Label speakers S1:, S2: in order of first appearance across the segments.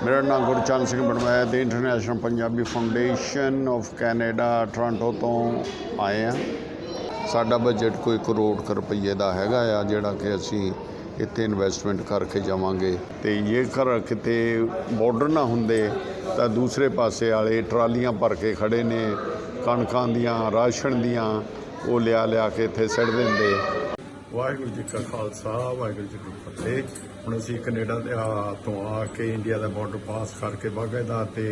S1: मेरा नाम गुरचरण सिंह बनवाया the international Punjabi foundation of Canada Toronto तो आए हैं। साडा बजट कोई करोड़ रुपये का हैगा आ जिहड़ा कि असी इत्थे इन्वेस्टमेंट करके जावांगे। ते ये घर किते बॉर्डर ना हुंदे तां दूसरे पासे वाले ट्रालियां भर के खड़े ने कणकां दियां राशन दियां वो लिया के इत्थे सिट दिंदे। वाहिगुरू जी का खालसा वाहिगुरू जी की फतेह। ਹੁਣ ਅਸੀਂ ਕੈਨੇਡਾ ਤੋਂ ਆ ਕੇ ਇੰਡੀਆ ਦਾ ਬਾਰਡਰ ਪਾਸ ਕਰਕੇ ਬਾਕਾਇਦਾ ਤੇ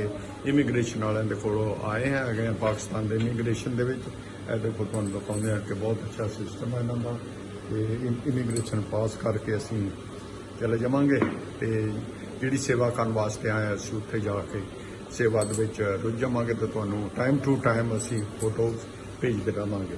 S1: ਇਮੀਗ੍ਰੇਸ਼ਨ ਵਾਲਿਆਂ ਦੇ ਕੋਲੋਂ ਆਏ ਹੈਗੇ ਪਾਕਿਸਤਾਨ ਦੇ ਇਮੀਗ੍ਰੇਸ਼ਨ ਦੇ ਵਿੱਚ। ਇਹ ਦੇਖੋ ਤੁਹਾਨੂੰ ਦਿਖਾਉਂਦੇ ਹਾਂ ਕਿ ਬਹੁਤ ਅੱਛਾ ਸਿਸਟਮ ਹੈ ਇਹਨਾਂ ਦਾ ਤੇ ਇਮੀਗ੍ਰੇਸ਼ਨ ਪਾਸ ਕਰਕੇ ਅਸੀਂ ਚਲੇ ਜਾਵਾਂਗੇ ਤੇ ਜਿਹੜੀ ਸੇਵਾ ਕਰਨ ਵਾਸਤੇ ਆਏ ਅਸੀਂ ਉੱਥੇ ਜਾ ਕੇ ਸੇਵਾ ਦੇ ਵਿੱਚ ਰੁੱਝ ਜਾਵਾਂਗੇ ਤੇ ਤੁਹਾਨੂੰ ਟਾਈਮ ਟੂ ਟਾਈਮ ਅਸੀਂ ਫੋਟੋ ਭੇਜਦੇ ਰਹਾਂਗੇ।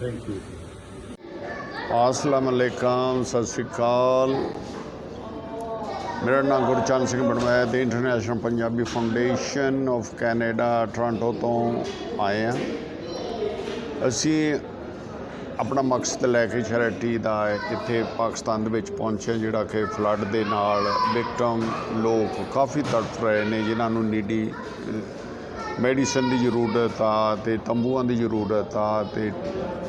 S1: Thank you. अस्सलाम वालेकुम, सत श्री अकाल। मेरा नाम गुरचरण सिंह बनवाया the international Punjabi foundation of Canada Toronto तो आए हैं। असी अपना मकसद लैके चैरिटी का इत्थे पाकिस्तान दे विच पहुंचे जिहड़ा कि फ्लड दे नाल विक्टम लोग काफ़ी तड़फ रहे ने जिन्हां नूं नीडी मैडिसन की जरूरत आ ते तंबूआं की जरूरत आ ते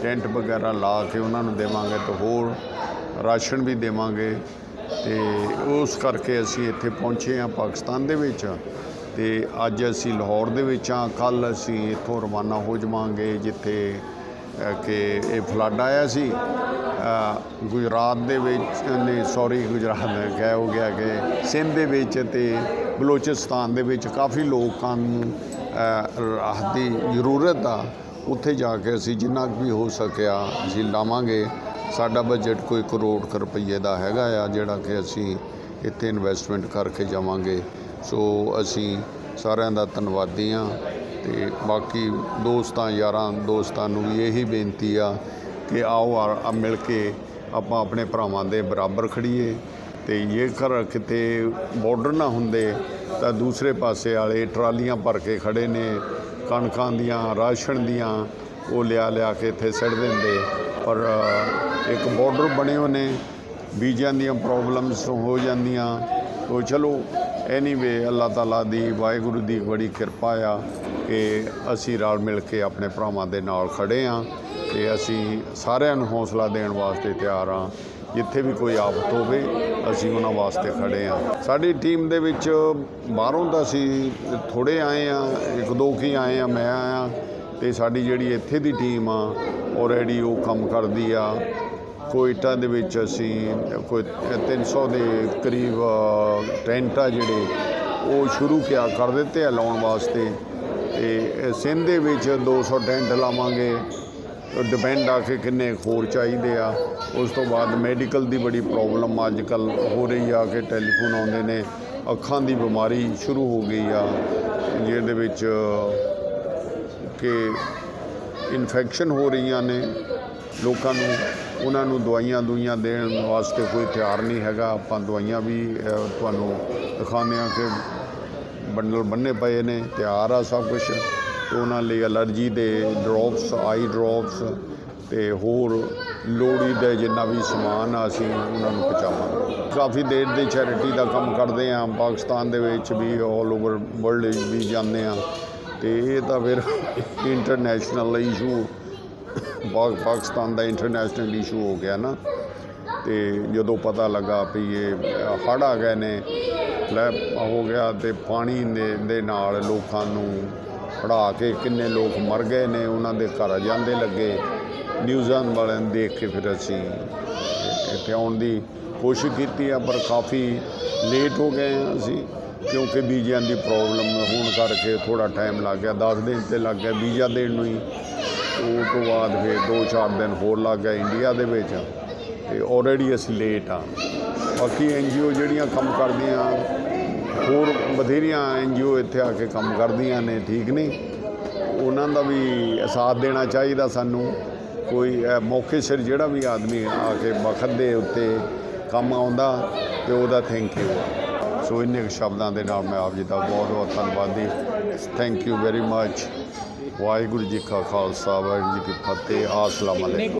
S1: टेंट वगैरह ला के उन्होंने देवांगे तो होर राशन भी देवांगे। ते उस करके असी इत्थे पहुँचे हाँ पाकिस्तान दे विच ते अज असी लाहौर दे विच हाँ। कल असी इत्थों रवाना हो जावांगे जिथे कि ये फ्लड आया सी गुजरात दे विच ने सॉरी गुजरात कह हो गया कि सिंध दे विच ते बलोचिस्तान दे विच काफ़ी लोगों राहत की जरूरत आ। उत्थे जाके असी जिन्ना भी हो सकिया असी लावांगे। साडा बजट कोई करोड़ रुपये का हैगा आ जिहड़ा कि असी इत्थे इन्वेस्टमेंट करके जावांगे। सो असी सारिਆਂ ਦਾ ਧੰਨਵਾਦੀ हाँ ते बाकी दोस्तां यारां दोस्तां नूं भी यही बेनती आ कि आओ मिल के आपां अपने भरावां दे बराबर खड़ीए। ते ये घर किते बॉर्डर ना हुंदे तां दूसरे पासे वाले ट्रालियां भर के खड़े ने कणकां दियां राशन दियां वो लिया के इत्थे सिट दिंदे। पर एक बॉर्डर बने होने बीजां दियां प्रॉब्लम्स हो जांदियां तो चलो एनीवे अल्लाह ताला दी वाहिगुरू दी बड़ी किरपा आ कि असी रल मिल के अपने भरावां दे नाल खड़े हाँ ते असी सारिਆਂ ਨੂੰ हौसला देण वास्ते तैयार हाँ। जिथे भी कोई आफत होवे असी उन्हां वास्ते खड़े हाँ। साडी टीम दे विच बाहरों तो असी थोड़े आए हाँ, एक दो की आए हाँ, मैं आया ते साडी जिहड़ी इत्थे दी टीम आ ऑलरेडी वो काम करदी आ। कोयटा दे विच असी कोई 300 दे करीब टेंट आ जिहड़े वो शुरू कर दिते आ लाउण वास्ते। ते सिंध दे विच 200 टेंट लावांगे डिपेंड आके किन्ने होर चाहिए आ। उस तो बाद मैडिकल की बड़ी प्रॉब्लम अजकल हो रही आ कि टैलीफोन आउंदे ने अखां की बीमारी शुरू हो गई आ जिहदे विच कि इन्फैक्शन हो रही ने लोगों नूं उन्हां नूं दवाइयां दुइयां देण वास्ते कोई तैयार नहीं हैगा। आपां दवाइयां भी तुहानूं दिखाने आ कि बंडल बन्ने पे ने तैयार आ सब कुछ। तो उन्होंने एलर्जी दे ड्रॉप्स आई ड्रॉप्स ते होर लोड़ी दे जिन्ना भी समान असी उन्होंने पहुँचावांगे। काफ़ी देर की चैरिटी का काम करते हैं पाकिस्तान दे विच भी ऑल ओवर वर्ल्ड भी जाते हैं तो ये तो फिर इंटरनेशनल इशू पाकिस्तान का इंटरनेशनल इशू हो गया ना। तो जो पता लगा भी ये हड़ आ गए ने फ्लैप हो गया तो पानी दे नाल लोकां नूं पढ़ा के किन्ने लोग मर गए ने उन्होंने घर जाते लगे। न्यूज़ां वाले देख के फिर असी इत्थे आउण दी कोशिश की पर काफ़ी लेट हो गए हैं असी क्योंकि बीजियां की प्रॉब्लम होने करके थोड़ा टाइम लग गया। 10 दिन तो लग गया बीजा देण नूं ही। तो बाद फिर 2-4 दिन होर लग गया इंडिया दे विच ते ऑलरेडी असी लेट हाँ। बाकी NGO जिहड़ियां काम करदियां होर बथेरियां NGO इत्थे आके काम करदियां ने ठीक नहीं उन्हां दा भी साथ देना चाहिए सानू। कोई मौके सिर जिहड़ा भी आदमी आके वक्त दे उत्ते काम आउंदा ते ओहदा थैंक यू। ਸੋ ਇੰਨੇ ਕੁ ਸ਼ਬਦਾਂ ਦੇ ਨਾਲ ਮੈਂ ਆਪ ਜੀ ਦਾ ਬਹੁਤ ਬਹੁਤ ਧੰਨਵਾਦੀ। Thank you very much. Waheguru ji ਕਾ ਖਾਲਸਾ, ਵਾਹਿਗੁਰੂ ਜੀ ਕੀ ਫਤਿਹ। ਅਸਲਾਮ ਅਲੈਕੁਮ।